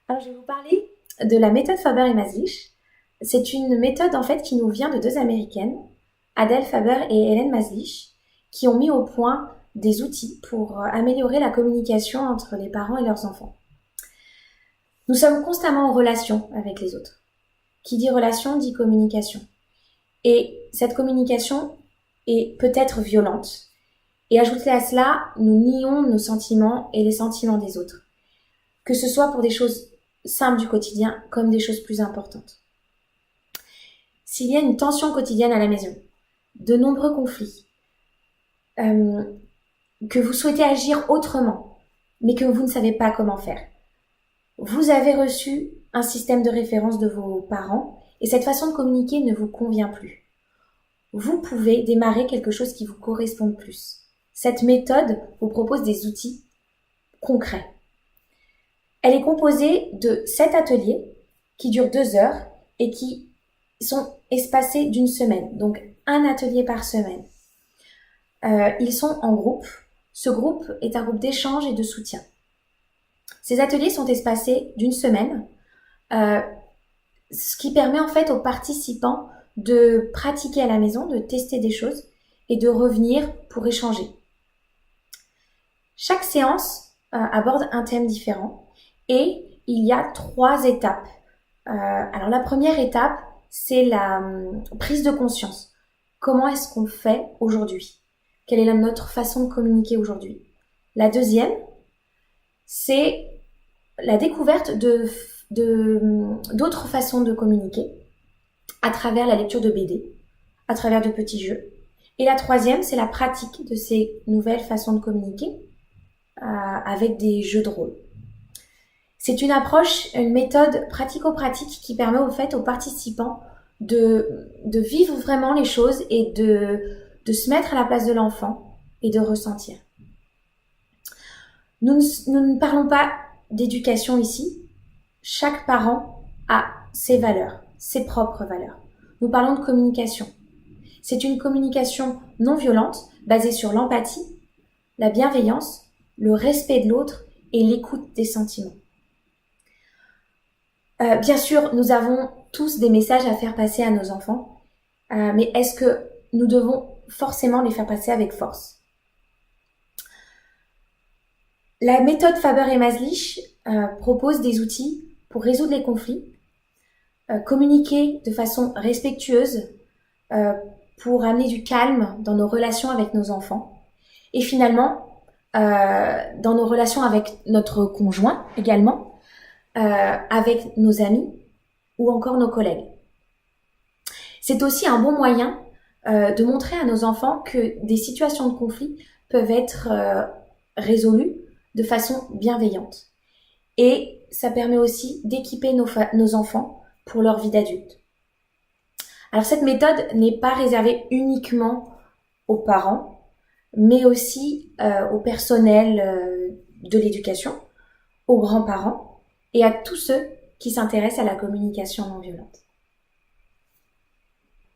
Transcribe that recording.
Alors, je vais vous parler de la méthode Faber et Maslich. C'est une méthode en fait qui nous vient de deux Américaines, Adele Faber et Helen Maslich, qui ont mis au point des outils pour améliorer la communication entre les parents et leurs enfants. Nous sommes constamment en relation avec les autres. Qui dit relation dit communication. Et cette communication est peut-être violente. Et ajouté à cela, nous nions nos sentiments et les sentiments des autres. Que ce soit pour des choses simples du quotidien comme des choses plus importantes. S'il y a une tension quotidienne à la maison, de nombreux conflits, que vous souhaitez agir autrement, mais que vous ne savez pas comment faire, vous avez reçu un système de référence de vos parents et cette façon de communiquer ne vous convient plus. Vous pouvez démarrer quelque chose qui vous corresponde plus. Cette méthode vous propose des outils concrets. Elle est composée de 7 ateliers qui durent 2 heures et qui sont espacés d'une semaine, donc un atelier par semaine. Ils sont en groupe. Ce groupe est un groupe d'échange et de soutien. Ces ateliers sont espacés d'une semaine, ce qui permet en fait aux participants de pratiquer à la maison, de tester des choses et de revenir pour échanger. Chaque séance aborde un thème différent et il y a 3 étapes. Alors la première étape, c'est la prise de conscience. Comment est-ce qu'on fait aujourd'hui? Quelle est notre façon de communiquer aujourd'hui? La deuxième, c'est la découverte d'autres façons de communiquer à travers la lecture de BD, à travers de petits jeux. Et la troisième, c'est la pratique de ces nouvelles façons de communiquer avec des jeux de rôle. C'est une approche, une méthode pratico-pratique qui permet au fait aux participants de vivre vraiment les choses et de se mettre à la place de l'enfant et de ressentir. Nous ne parlons pas d'éducation ici. Chaque parent a ses valeurs, ses propres valeurs. Nous parlons de communication. C'est une communication non violente, basée sur l'empathie, la bienveillance, le respect de l'autre et l'écoute des sentiments. Bien sûr, nous avons tous des messages à faire passer à nos enfants, mais est-ce que nous devons forcément les faire passer avec force? La méthode Faber et Maslich propose des outils pour résoudre les conflits, communiquer de façon respectueuse pour amener du calme dans nos relations avec nos enfants et finalement dans nos relations avec notre conjoint également, avec nos amis ou encore nos collègues. C'est aussi un bon moyen de montrer à nos enfants que des situations de conflit peuvent être résolues de façon bienveillante. Et ça permet aussi d'équiper nos enfants pour leur vie d'adulte. Alors cette méthode n'est pas réservée uniquement aux parents, mais aussi au personnel de l'éducation, aux grands-parents et à tous ceux qui s'intéressent à la communication non violente.